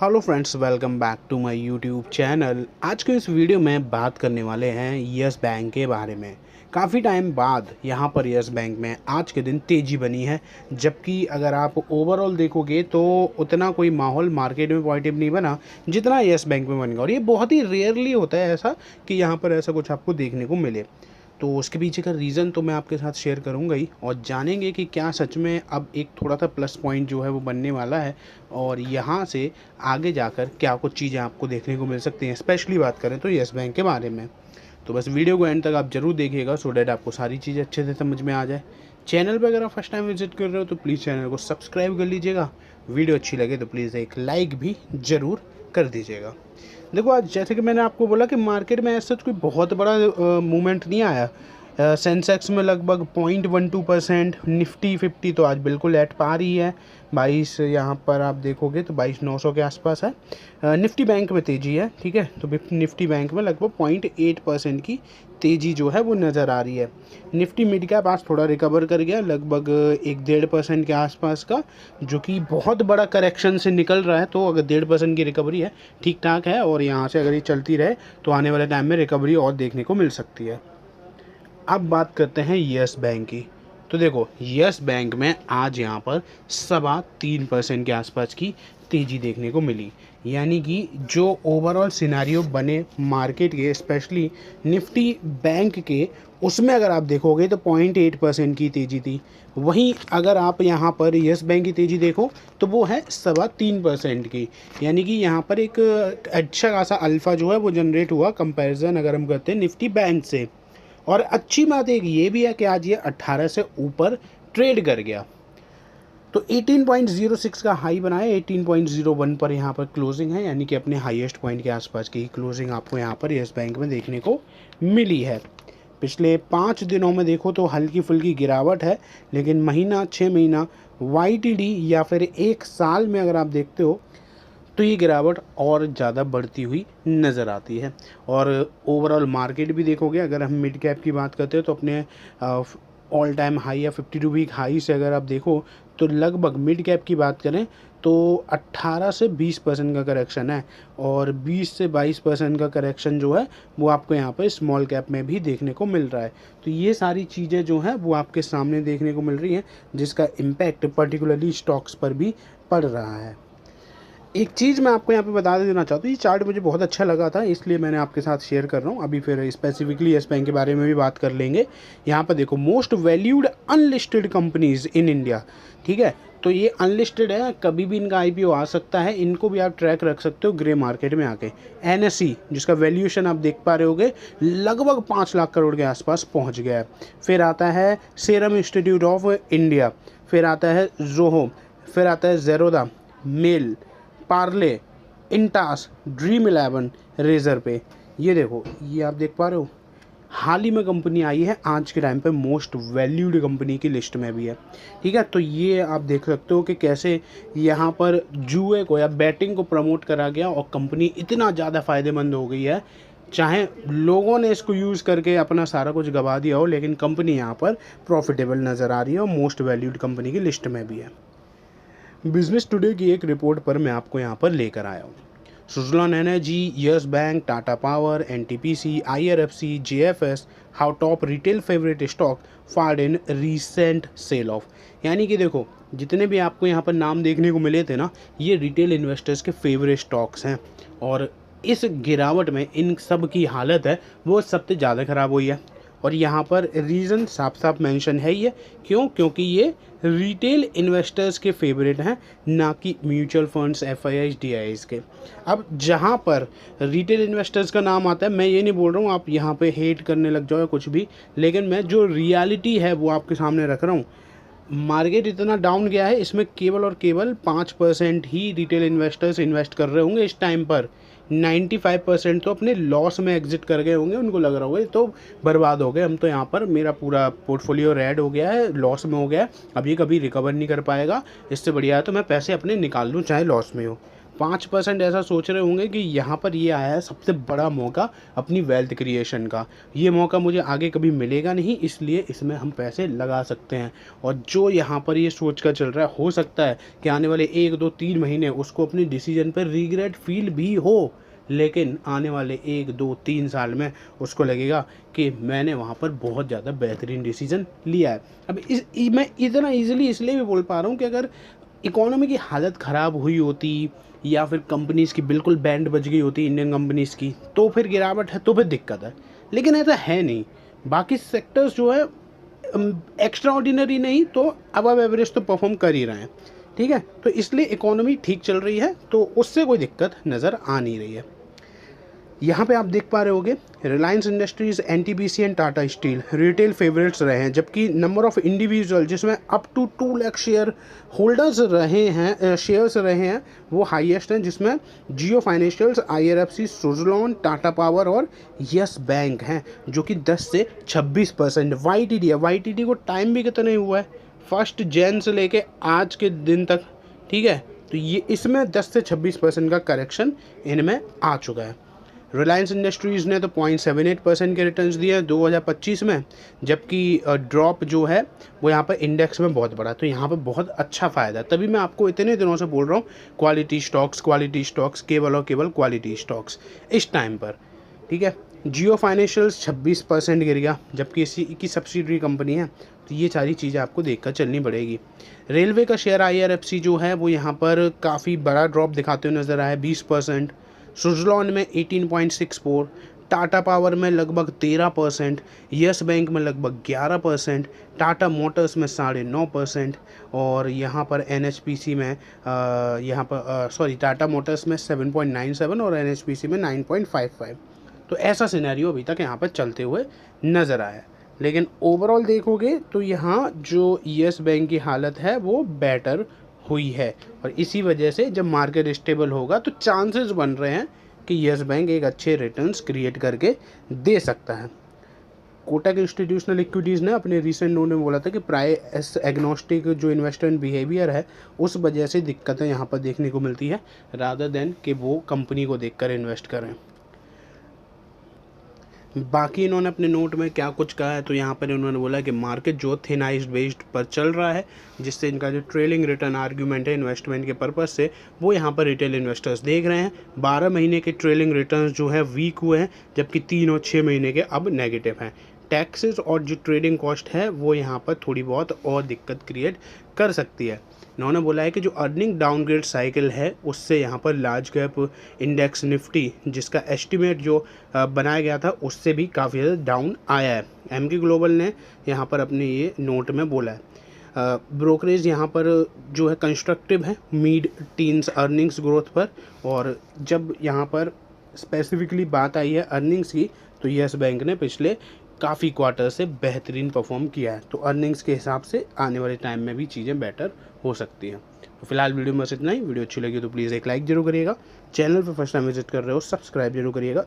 Hello friends, welcome back to my YouTube channel. आज के इस वीडियो में बात करने वाले हैं यस बैंक के बारे में। काफ़ी टाइम बाद यहाँ पर यस बैंक में आज के दिन तेज़ी बनी है, जबकि अगर आप ओवरऑल देखोगे तो उतना कोई माहौल मार्केट में पॉजिटिव नहीं बना जितना यस बैंक में बन गया। और ये बहुत ही रेयरली होता है ऐसा कि यहाँ पर ऐसा कुछ आपको देखने को मिले। तो उसके पीछे का रीज़न तो मैं आपके साथ शेयर करूंगा ही, और जानेंगे कि क्या सच में अब एक थोड़ा सा प्लस पॉइंट जो है वो बनने वाला है, और यहाँ से आगे जाकर क्या कुछ चीज़ें आपको देखने को मिल सकती हैं। स्पेशली बात करें तो यस बैंक के बारे में। तो बस वीडियो को एंड तक आप जरूर देखिएगा, सो डैट आपको सारी चीज़ें अच्छे से समझ में आ जाए। चैनल पर अगर आप फर्स्ट टाइम विजिट कर रहे हो तो प्लीज़ चैनल को सब्सक्राइब कर लीजिएगा। वीडियो अच्छी लगे तो प्लीज़ एक लाइक भी ज़रूर कर दीजिएगा। देखो, आज जैसे कि मैंने आपको बोला कि मार्केट में ऐसा कोई बहुत बड़ा मूवमेंट नहीं आया। सेंसेक्स में लगभग 0.12%, निफ्टी 50 तो आज बिल्कुल एट पार ही है। 22 यहाँ पर आप देखोगे तो 22,900 के आसपास है। निफ्टी बैंक में तेज़ी है, ठीक है। तो निफ्टी बैंक में लगभग 0.8% की तेज़ी जो है वो नज़र आ रही है। निफ्टी मिड कैप आज थोड़ा रिकवर कर गया, लगभग 1-1.5% के आसपास का, जो कि बहुत बड़ा करेक्शन से निकल रहा है। तो अगर 1.5% की रिकवरी है, ठीक ठाक है, और यहाँ से अगर ये चलती रहे तो आने वाले टाइम में रिकवरी और देखने को मिल सकती है। अब बात करते हैं यस बैंक की। तो देखो, यस बैंक में आज यहाँ पर 3.25% के आसपास की तेज़ी देखने को मिली। यानी कि जो ओवरऑल सिनारियो बने मार्केट के, स्पेशली निफ्टी बैंक के, उसमें अगर आप देखोगे तो 0.8% की तेज़ी थी। वहीं अगर आप यहाँ पर यस बैंक की तेज़ी देखो तो वो है 3.25% की। यानी कि यहाँ पर एक अच्छा खासा अल्फ़ा जो है वो जनरेट हुआ, कंपैरिजन अगर हम करते हैं निफ्टी बैंक से। और अच्छी बात एक ये भी है कि आज ये 18 से ऊपर ट्रेड कर गया। तो 18.06 का हाई बनाया, 18.01 पर यहाँ पर क्लोजिंग है, यानी कि अपने हाईएस्ट पॉइंट के आसपास की क्लोजिंग आपको यहाँ पर यस बैंक में देखने को मिली है। पिछले 5 दिनों में देखो तो हल्की फुल्की गिरावट है, लेकिन महीना 6 महीना YTD या फिर एक साल में अगर आप देखते हो तो ये गिरावट और ज़्यादा बढ़ती हुई नज़र आती है। और ओवरऑल मार्केट भी देखोगे, अगर हम मिड कैप की बात करते हैं तो अपने ऑल टाइम हाई या 52 वीक हाई से अगर आप देखो तो लगभग मिड कैप की बात करें तो 18 से 20% का करेक्शन है, और 20 से 22% का करेक्शन जो है वो आपको यहाँ पर स्मॉल कैप में भी देखने को मिल रहा है। तो ये सारी चीज़ें जो हैं वो आपके सामने देखने को मिल रही हैं, जिसका इम्पैक्ट पर्टिकुलरली स्टॉक्स पर भी पड़ रहा है। एक चीज़ मैं आपको यहाँ पे बता देना चाहता हूँ, ये चार्ट मुझे बहुत अच्छा लगा था, इसलिए मैंने आपके साथ शेयर कर रहा हूँ। अभी फिर स्पेसिफिकली यस बैंक के बारे में भी बात कर लेंगे। यहाँ पर देखो, most valued unlisted companies in India, ठीक है। तो ये अनलिस्टेड है, कभी भी इनका IPO आ सकता है। इनको भी आप ट्रैक रख सकते हो ग्रे मार्केट में आके। NSE, जिसका वैल्यूएशन आप देख पा रहे होगे, लगभग 5 लाख करोड़ के आसपास पहुँच गया है। फिर आता है सीरम इंस्टीट्यूट ऑफ इंडिया, फिर आता है जोहो, फिर आता है ज़ेरोदा, मेल, पार्ले, इंटास, ड्रीम 11, रेजर पे। ये देखो, ये आप देख पा रहे हो, हाल ही में कंपनी आई है, आज के टाइम पे मोस्ट वैल्यूड कंपनी की लिस्ट में भी है, ठीक है। तो ये आप देख सकते हो कि कैसे यहाँ पर जुए को या बैटिंग को प्रमोट करा गया, और कंपनी इतना ज़्यादा फ़ायदेमंद हो गई है। चाहे लोगों ने इसको यूज़ करके अपना सारा कुछ गवा दिया हो, लेकिन कंपनी यहाँ पर प्रॉफिटेबल नज़र आ रही है और मोस्ट वैल्यूड कंपनी की लिस्ट में भी है। बिजनेस टुडे की एक रिपोर्ट पर मैं आपको यहाँ पर लेकर आया हूँ। Suzlon Energy, Yes Bank, Tata Power, NTPC, IRFC, JFS, how top retail favourite stock fared in recent sell off. यानी कि देखो, जितने भी आपको यहाँ पर नाम देखने को मिले थे ना, ये रिटेल इन्वेस्टर्स के फेवरेट स्टॉक्स हैं। और इस गिरावट में इन सब की हालत है वो सबसे ज़्यादा ख़राब हुई है। और यहाँ पर रीज़न साफ साफ मेंशन है ही है। क्यों? क्योंकि ये रिटेल इन्वेस्टर्स के फेवरेट हैं, ना कि म्यूचुअल फंड्स, FIIs, DIIs के। अब जहाँ पर रिटेल इन्वेस्टर्स का नाम आता है, मैं ये नहीं बोल रहा हूँ आप यहाँ पे हेट करने लग जाओ या कुछ भी, लेकिन मैं जो रियलिटी है वो आपके सामने रख रहा हूँ। मार्केट इतना डाउन गया है, इसमें केवल और केवल 5% ही रिटेल इन्वेस्टर्स इन्वेस्ट कर रहे होंगे इस टाइम पर। 95% तो अपने लॉस में एग्जिट कर गए होंगे। उनको लग रहा होगा तो बर्बाद हो गए, हम तो यहाँ पर, मेरा पूरा पोर्टफोलियो रेड हो गया है, लॉस में हो गया है, अब ये कभी रिकवर नहीं कर पाएगा, इससे बढ़िया है तो मैं पैसे अपने निकाल लूँ चाहे लॉस में हो। 5% ऐसा सोच रहे होंगे कि यहाँ पर ये आया है सबसे बड़ा मौका अपनी वेल्थ क्रिएशन का, ये मौका मुझे आगे कभी मिलेगा नहीं, इसलिए इसमें हम पैसे लगा सकते हैं। और जो यहाँ पर ये सोच कर चल रहा है, हो सकता है कि आने वाले 1 2 3 महीने उसको अपनी डिसीजन पर रिग्रेट फील भी हो, लेकिन आने वाले 1 2 3 साल में उसको लगेगा कि मैंने वहाँ पर बहुत ज़्यादा बेहतरीन डिसीजन लिया है। अब मैं इतना ईजिली इसलिए भी बोल पा रहा हूँ कि अगर इकोनॉमी की हालत ख़राब हुई होती या फिर कंपनीज़ की बिल्कुल बैंड बज गई होती इंडियन कंपनीज़ की, तो फिर गिरावट है, तो फिर दिक्कत है। लेकिन ऐसा है नहीं, बाकी सेक्टर्स जो है एक्स्ट्रा ऑर्डिनरी नहीं तो अबव एवरेज तो परफॉर्म कर ही रहे हैं, ठीक है। तो इसलिए इकोनॉमी ठीक चल रही है, तो उससे कोई दिक्कत नज़र आ नहीं रही है। यहाँ पे आप देख पा रहे होगे Reliance Industries, NTPC and Tata Steel retail favourites रहे हैं, जबकि नंबर ऑफ इंडिविजुअल जिसमें up to 2 lakh share holders रहे हैं, शेयर्स रहे हैं, वो हाईएस्ट हैं, जिसमें जियो फाइनेंशियल्स, आईआरएफसी, सुज़लॉन, टाटा पावर और यस बैंक हैं, जो कि 10 से 26%। वाईटीडी है, वाईटीडी को टाइम भी कितना हुआ है, 1 जनवरी से लेके आज के दिन तक, ठीक है। तो ये इसमें 10 से 26% का करेक्शन इनमें आ चुका है। रिलायंस इंडस्ट्रीज़ ने तो 0.78% के रिटर्न्स दिए हैं 2025 में, जबकि ड्रॉप जो है वो यहाँ पर इंडेक्स में बहुत बड़ा, तो यहाँ पर बहुत अच्छा फ़ायदा है। तभी मैं आपको इतने दिनों से बोल रहा हूँ क्वालिटी स्टॉक्स, केवल और केवल क्वालिटी स्टॉक्स इस टाइम पर, ठीक है। जियो फाइनेंशियल्स 26% गिर गया, जबकि इसी की सब्सिडरी कंपनी है, तो ये सारी चीज़ें आपको देखकर चलनी पड़ेगी। रेलवे का शेयर आईआरएफसी जो है वो यहाँ पर काफ़ी बड़ा ड्रॉप दिखाते हुए नज़र आया, 20%। सुज़लॉन में 18.64, टाटा पावर में लगभग 13%, यस बैंक में लगभग 11%, टाटा मोटर्स में 9.5%, और यहाँ पर एनएचपीसी में टाटा मोटर्स में 7.97 और एनएचपीसी में 9.55। तो ऐसा सिनेरियो अभी तक यहाँ पर चलते हुए नज़र आया। लेकिन ओवरऑल देखोगे तो यहाँ जो यस बैंक की हालत है वो बेटर हुई है, और इसी वजह से जब मार्केट स्टेबल होगा तो चांसेस बन रहे हैं कि यस बैंक एक अच्छे रिटर्न्स क्रिएट करके दे सकता है। कोटक इंस्टीट्यूशनल इक्विटीज़ ने अपने रिसेंट नोट में बोला था कि प्राइस एग्नोस्टिक जो इन्वेस्टमेंट बिहेवियर है उस वजह से दिक्कतें यहाँ पर देखने को मिलती है, रादर देन कि वो कंपनी को देखकर इन्वेस्ट करें। बाकी इन्होंने अपने नोट में क्या कुछ कहा है, तो यहाँ पर इन्होंने बोला कि मार्केट जो थिनाइज्ड बेस्ड पर चल रहा है, जिससे इनका जो ट्रेलिंग रिटर्न आर्ग्यूमेंट है इन्वेस्टमेंट के पर्पज़ से, वो यहाँ पर रिटेल इन्वेस्टर्स देख रहे हैं। 12 महीने के ट्रेलिंग रिटर्न्स जो है वीक हुए हैं, जबकि 3 और 6 महीने के अब नेगेटिव हैं। टैक्सेस और जो ट्रेडिंग कॉस्ट है वो यहाँ पर थोड़ी बहुत और दिक्कत क्रिएट कर सकती है। इन्होंने बोला है कि जो अर्निंग डाउनग्रेड साइकिल है उससे यहाँ पर लार्ज कैप इंडेक्स निफ्टी, जिसका एस्टिमेट जो बनाया गया था उससे भी काफ़ी ज़्यादा डाउन आया है। एमके ग्लोबल ने यहाँ पर अपने ये नोट में बोला है। ब्रोकरेज यहाँ पर जो है कंस्ट्रक्टिव है मिड टीन्स अर्निंग्स ग्रोथ पर, और जब यहाँ पर स्पेसिफिकली बात आई है अर्निंग्स की, तो यस बैंक ने पिछले काफ़ी क्वार्टर से बेहतरीन परफॉर्म किया है, तो अर्निंग्स के हिसाब से आने वाले टाइम में भी चीज़ें बेटर हो सकती हैं। तो फिलहाल वीडियो में बस इतना ही। वीडियो अच्छी लगी तो प्लीज़ एक लाइक जरूर करिएगा, चैनल पर फर्स्ट टाइम विजिट कर रहे हो सब्सक्राइब जरूर करिएगा।